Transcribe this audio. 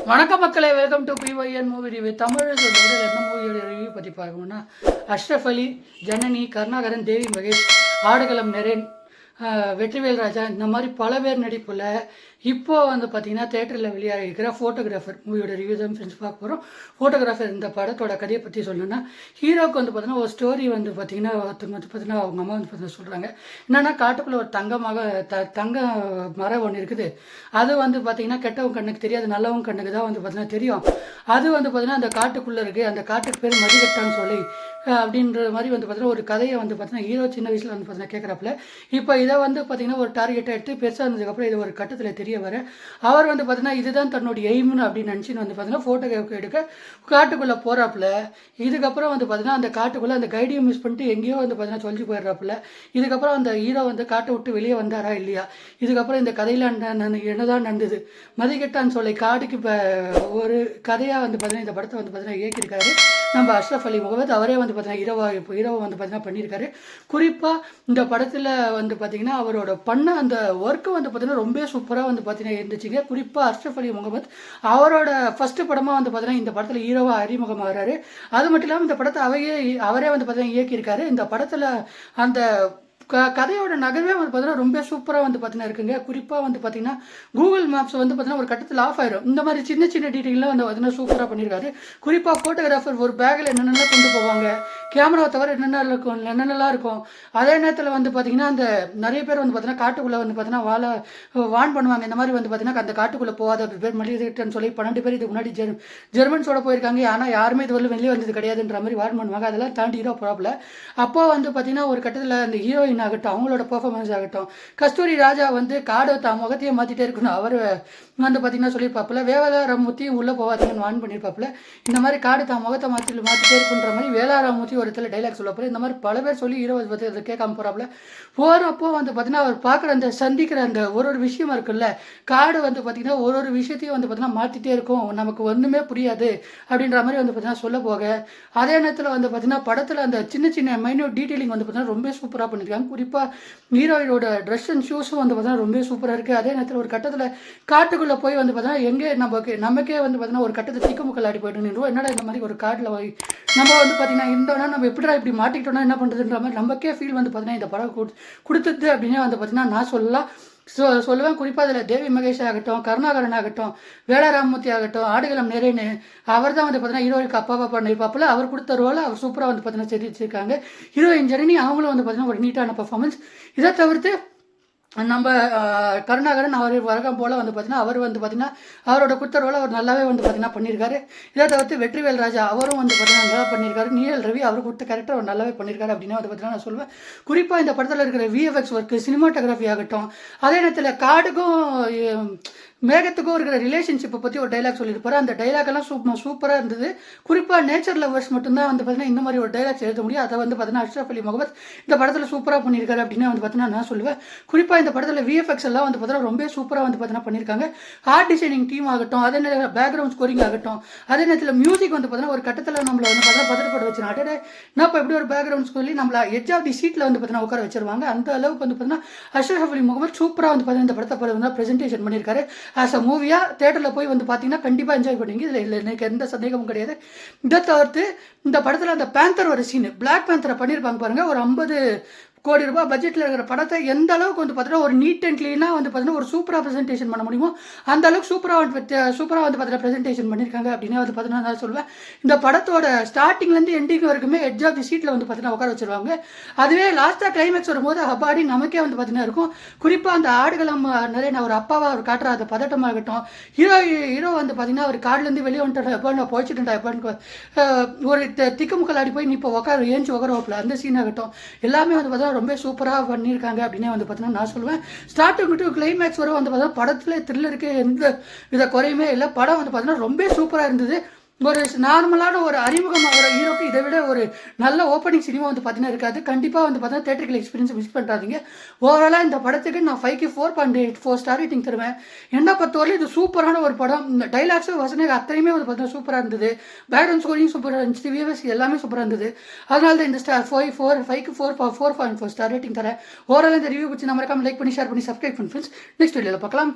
வணக்கம் மக்களே, welcome to PYN movie review. Tamil சொல்லுறது என்ன மூவியோட ரிவ்யூ பற்றி பார்க்கணும்னா, அஷ்ரஃப் அலி, ஜனனி, கருணாகரன், தேவி மகேஷ், ஆடுகளம் நரேன், வெற்றிவேல் ராஜா, இந்த மாதிரி பல பேர் நடிப்பில் இப்போது வந்து பார்த்திங்கன்னா தேட்டரில் வெளியாக இருக்கிற ஃபோட்டோகிராஃபர் மூவியோட ரிவ்யூ தான் ஃப்ரெண்ட்ஸ் பார்க்க போகிறோம். ஃபோட்டோகிராஃபர் இந்த படத்தோட கதையை பற்றி சொல்லணும்னா, ஹீரோவுக்கு வந்து பார்த்திங்கன்னா ஒரு ஸ்டோரி வந்து பார்த்திங்கன்னா ஒருத்தவங்க வந்து பார்த்திங்கன்னா அவங்க அம்மா வந்து பார்த்திங்கன்னா சொல்கிறாங்க. என்னென்னா, காட்டுக்குள்ளே ஒரு தங்க மரம் ஒன்று இருக்குது. அது வந்து பார்த்திங்கன்னா கெட்டவங்க கண்ணுக்கு தெரியாது, நல்லவங்க கண்ணுக்கு தான் வந்து பார்த்திங்கன்னா தெரியும். அது வந்து பார்த்திங்கன்னா அந்த காட்டுக்குள்ளே இருக்குது. அந்த காட்டுக்கு பேர் மதிகட்டான்னு சொல்லி அப்படின்ற மாதிரி வந்து பார்த்தீங்கன்னா ஒரு கதையை வந்து பார்த்தீங்கன்னா ஹீரோ சின்ன வயசில் வந்து பார்த்தீங்கன்னா கேட்குறாப்புல. இப்போ இதை வந்து பார்த்தீங்கன்னா ஒரு டார்கெட்டாக எடுத்து பெருசாக இருந்ததுக்கப்புறம் இது ஒரு கட்டத்தில் தெரிய வர அவர் வந்து பார்த்தீங்கன்னா இதுதான் தன்னுடைய எய்ம்னு அப்படின்னு நினச்சின்னு வந்து பார்த்தீங்கன்னா ஃபோட்டோ எடுக்க காட்டுக்குள்ளே போகிறாப்புல. இதுக்கப்புறம் வந்து பார்த்தீங்கன்னா அந்த காட்டுக்குள்ளே அந்த கைடியை மிஸ் பண்ணிட்டு எங்கேயோ வந்து பார்த்தீங்கன்னா சொல்லி போயிடுறாப்புல. இதுக்கப்புறம் அந்த ஹீரோ வந்து காட்டை விட்டு வெளியே வந்தாரா இல்லையா, இதுக்கப்புறம் இந்த கதையில் என்னதான் நடந்தது, மதிகட்டான் சொல்லை காடுக்கு இப்போ ஒரு கதையாக வந்து பார்த்தீங்கன்னா இந்த படத்தை வந்து பார்த்தீங்கன்னா இயக்கியிருக்காரு நம்ம அஷ்ரஃப் அலி முகமது. அவரே வந்து பார்த்தீங்கன்னா ஹீரோவை வந்து பார்த்தீங்கன்னா பண்ணியிருக்காரு. குறிப்பாக இந்த படத்தில் வந்து பார்த்தீங்கன்னா அவரோட பண்ண அந்த ஒர்க்கு வந்து பார்த்தீங்கன்னா ரொம்ப சூப்பராக வந்து பார்த்தீங்கன்னா இருந்துச்சுங்க. குறிப்பாக அஷ்ரஃப் அலி முகமது அவரோட ஃபஸ்ட்டு படமாக வந்து பார்த்தீங்கன்னா இந்த படத்தில் ஹீரோவாக அறிமுகமாகறாரு. அது மட்டும் இல்லாமல் இந்த படத்தை அவரே வந்து பார்த்தீங்கன்னா இயக்கியிருக்காரு. இந்த படத்தில் அந்த கதையோட நகர்வே வந்து பார்த்தீங்கன்னா ரொம்ப சூப்பராக வந்து பார்த்தீங்கன்னா இருக்குங்க. குறிப்பாக வந்து பார்த்தீங்கன்னா கூகுள் மேப்ஸ் வந்து பார்த்தீங்கன்னா ஒரு கட்டத்தில் ஆஃப் ஆயிடும். இந்த மாதிரி சின்ன சின்ன டீட்டெயிலாம் வந்து பார்த்தீங்கன்னா சூப்பராக பண்ணியிருக்காரு. குறிப்பாக ஃபோட்டோகிராஃபர் ஒரு பேக்கில் என்னென்னலாம் கொண்டு போவாங்க, கேமராவை தவிர என்னென்னலாம் இருக்கும். அதே நேரத்தில் வந்து பார்த்தீங்கன்னா அந்த நிறைய பேர் வந்து பார்த்தீங்கன்னா காட்டுக்குள்ளே வந்து பார்த்தீங்கன்னா வான் பண்ணுவாங்க. இந்த மாதிரி வந்து பார்த்தீங்கன்னா அந்த காட்டுக்குள்ளே போகாத பேர் மல்லிகட்டன்னு சொல்லி 12 பேர் இதுக்கு முன்னாடி ஜெர்மன்ஸோட போயிருக்காங்க. ஆனால் யாருமே இது வெளியே வந்தது கிடையாதுன்ற மாதிரி வான் பண்ணுவாங்க. அதெல்லாம் தாண்டி ஹீரோ ப்ராப்ளம். அப்போ வந்து பார்த்தீங்கன்னா ஒரு கட்டத்தில் அந்த ஹீரோயின் ஆகட்டும், அவங்களோட பெர்ஃபார்மன்ஸ் ஆகட்டும், கஸ்தூரி ராஜா வந்து காடை தான் முகத்தையே மாற்றிட்டே இருக்கணும். அவர் வந்து பார்த்தீங்கன்னா சொல்லியிருப்பாப்புல, வேளாராமூர்த்தியும் உள்ளே போகாதீங்கன்னு வான் பண்ணியிருப்பாப்புல. இந்த மாதிரி காடு தான் முகத்தை மாற்றிட்டே இருக்குன்ற மாதிரி வேளாராமூர்த்தி ஒரு இடத்துல டைலாக் சொல்லப்போல. இந்த மாதிரி பல பேர் சொல்லி ஹீரோ பற்றி அதை கேட்காம போகிறாப்புல. போகிறப்போ வந்து பார்த்தீங்கன்னா அவர் பார்க்குற அந்த சந்திக்கிற அந்த ஒரு விஷயமா இருக்குல்ல, காடு வந்து பார்த்தீங்கன்னா ஒரு விஷயத்தையும் வந்து பார்த்தீங்கன்னா மாற்றிட்டே இருக்கும், நமக்கு ஒன்றுமே புரியாது அப்படின்ற மாதிரி வந்து பார்த்தீங்கன்னா சொல்ல போக, அதே நேரத்தில் வந்து பார்த்தீங்கன்னா படத்தில் அந்த சின்ன சின்ன மைன்யூட் டீட்டெயிலிங் வந்து பார்த்தீங்கன்னா ரொம்ப சூப்பராக பண்ணியிருக்காங்க. குறிப்பாக ஹீரோயினோட ட்ரெஸ் அண்ட் ஷூஸும் வந்து பார்த்தீங்கன்னா ரொம்ப சூப்பராக இருக்குது. அதே நேரத்தில் ஒரு கட்டத்தில் காட்டுக்குள்ளே போய் வந்து பார்த்தீங்கன்னா எங்கே நமக்கே வந்து பார்த்தீங்கன்னா ஒரு கட்டத்தில் திக்குமுக்கள் ஆடி போய்ட்டு நின்றுவோம். என்னடா இந்த மாதிரி ஒரு காட்டில் போய் நம்ம வந்து பார்த்தீங்கன்னா இருந்தோன்னா நம்ம எப்படிடா இப்படி மாட்டிக்கிட்டோம்னா என்ன பண்ணுறதுன்ற மாதிரி நமக்கே ஃபீல் வந்து பார்த்தீங்கன்னா இந்த படம் கொடுத்தது அப்படின்னு வந்து பார்த்தீங்கன்னா நான் சொல்லலாம். சொல்லுவேன். குறிப்பாக அதில் தேவி மகேஷ் ஆகட்டும், கருணாகரன் ஆகட்டும், வேளாராமூர்த்தி ஆகட்டும், ஆடுகளம் நரேன்னு அவர் தான் வந்து பார்த்தீங்கன்னா ஹீரோயினுக்கு அப்பாவா பண்ணியிருப்பாப்புல. அவர் கொடுத்த ரோலை அவர் சூப்பராக வந்து பார்த்தீங்கன்னா தெரிவிச்சிருக்காங்க. ஹீரோயின் ஜனனி அவங்களும் வந்து பார்த்தீங்கன்னா ஒரு நீட்டான பர்ஃபார்மன்ஸ். இதை தவிர்த்து நம்ம கருணாகரன் அவர் வழக்கம் போல் வந்து பார்த்தீங்கன்னா அவர் வந்து பார்த்தீங்கன்னா அவரோட கொடுத்த ரோலை அவர் நல்லாவே வந்து பார்த்தீங்கன்னா பண்ணியிருக்காரு. இதை தவிர்த்து வெற்றிவேல் ராஜா அவரும் வந்து பார்த்தீங்கன்னா நல்லா பண்ணியிருக்காரு. நீல் ரவி அவர் கொடுத்த கேரக்டர் அவர் நல்லாவே பண்ணியிருக்காரு அப்படின்னு வந்து பார்த்தீங்கன்னா நான் சொல்லுவேன். குறிப்பாக இந்த படத்தில் இருக்கிற VFX ஒர்க்கு, சினிமாட்டோகிராஃபி ஆகட்டும், அதே நேரத்தில் காடுக்கும் மேகத்துக்கும் இருக்கிற ரிலேஷன்ஷிப்பை பற்றி ஒரு டைலாக் சொல்லியிருப்பாரு. அந்த டைலாக்லாம் சூப்பராக இருந்தது. குறிப்பாக நேச்சர் லவர்ஸ் மட்டும்தான் வந்து பார்த்தீங்கன்னா இந்த மாதிரி ஒரு டைலாக்ஸ் எழுத முடியும். அதை வந்து பார்த்தீங்கன்னா அஷ்ரஃப் அலி முகமது இந்த படத்தில் சூப்பராக பண்ணியிருக்காரு அப்படின்னு வந்து பார்த்தீங்கன்னா நான் சொல்லுவேன். குறிப்பாக இந்த படத்தில் VFX எல்லாம் வந்து பார்த்தீங்கன்னா ரொம்ப சூப்பராக வந்து பார்த்தீங்கன்னா பண்ணியிருக்காங்க. ஆர்ட் டிசைனிங் டீம் ஆகட்டும், அதே நேரத்தில் பேக்ரவுண்ட் ஸ்கோரிங் ஆகட்டும், அதே நேரத்தில் மியூசிக் வந்து பார்த்தீங்கன்னா ஒரு கட்டத்தில் நம்மளை வந்து பார்த்தீங்கன்னா பதறப்பட வச்சு அடே நான் இப்போ எப்படி ஒரு பேக்ரவுண்ட் ஸ்கோரி நம்மளை எட்ஜ் ஆஃப் தி சீட்டில் வந்து பார்த்தீங்கன்னா உட்கார வச்சிருவாங்க. அந்த அளவுக்கு வந்து பார்த்தீங்கன்னா அஷ்ரஃப் அலி முகமது சூப்பராக வந்து பார்த்தீங்கன்னா இந்த படத்தை வந்து ப்ரெசென்டேஷன் பண்ணியிருக்காரு. ஆஸ் அ மூவியாக தேட்டரில் போய் வந்து பார்த்தீங்கன்னா கண்டிப்பாக என்ஜாய் பண்ணுவீங்க. இதில் எனக்கு எந்த சந்தேகமும் கிடையாது. இதை தவிர்த்து இந்த படத்தில் அந்த பேந்தர் ஒரு சீனு, பிளாக் பேந்தரை பண்ணியிருப்பாங்க பாருங்கள். ஒரு 50 கோடி ரூபாய் பட்ஜெட்டில் இருக்கிற படத்தை எந்த அளவுக்கு வந்து பார்த்தீங்கன்னா ஒரு நீட் அண்ட் க்ளீனாக வந்து பார்த்தீங்கன்னா ஒரு சூப்பராக ப்ரெசென்டேஷன் பண்ண முடியுமோ அந்த அளவுக்கு சூப்பராக வந்து பார்த்தீங்கன்னா ப்ரெசென்டேஷன் பண்ணியிருக்காங்க அப்படின்னு வந்து பார்த்தீங்கன்னா நான் சொல்லுவேன். இந்த படத்தோட ஸ்டார்டிங்லேருந்து எண்டிங் வரைக்குமே எட்ஜ் ஆஃப் தி சீட்டில் வந்து பார்த்தீங்கன்னா உட்கார வச்சுருவாங்க. அதுவே லாஸ்ட்டாக கிளைமேக்ஸ் வரும்போது அப்பாடி நமக்கே வந்து பார்த்தீங்கன்னா இருக்கும். குறிப்பாக அந்த ஆடுகளம் நிறைய நான் ஒரு அப்பாவை அவர் காட்டுற அந்த பதட்டமாகட்டும், ஹீரோ வந்து பார்த்தீங்கன்னா அவர் கார்லேருந்து வெளியே வந்துட்டா எப்போ நான் போயிச்சுட்டா எப்போன்னு ஒரு திக்குமுக்கள் ஆடி போய் நீ இப்போ ஏஞ்சி உட்கார அந்த சீன் ஆகட்டும் எல்லாமே வந்து பார்த்தீங்கன்னா ரொம்ப சூப்பராக பண்ணியிருக்காங்க அப்படின்னு வந்து பார்த்தீங்கன்னா நான் சொல்லுவேன். ஸ்டார்டிங் டு கிளைமேக்ஸ் வரை வந்து பார்த்தீங்கன்னா படத்தில் த்ரில்லருக்கு எந்த வித குறையுமே இல்லை. படம் வந்து பார்த்தீங்கன்னா ரொம்ப சூப்பராக இருந்தது. ஒரு நார்மலான ஒரு அறிமுகமாகிற ஹீரோக்கு இதை விட ஒரு நல்ல ஓப்பனிங் சினிமா வந்து பார்த்தீங்கன்னா இருக்காது. கண்டிப்பாக வந்து பார்த்தீங்கன்னா தேட்டரிக்கல் எக்ஸ்பீரியன்ஸ் மிஸ் பண்ணுறாதீங்க. ஓவராலாக இந்த படத்துக்கு நான் 5க்கு 4.84 ஸ்டார் ரேட்டிங் தருவேன். என்ன பொறுத்தவரையும் இது சூப்பரான ஒரு படம். இந்த டைலாக்ஸும் வசனம் அத்தனையுமே வந்து பார்த்தீங்கன்னா சூப்பராக இருந்தது. பேக்ரவுண்ட் ஸ்கோரிங் சூப்பராக இருந்துச்சு, VFX எல்லாமே சூப்பராக இருந்தது. அதனால தான் இந்த 5க்கு 4.4 ஸ்டார் ரேட்டிங் தரேன். ஓவரால் இந்த ரிவ்யூ பிடிச்சி நம்ம லைக் பண்ணி ஷேர் பண்ணி சப்ஸ்கிரைப் பண்ணி ஃப்ரெண்ட்ஸ். நெக்ஸ்ட் வீடியோவில் பார்க்கலாம்.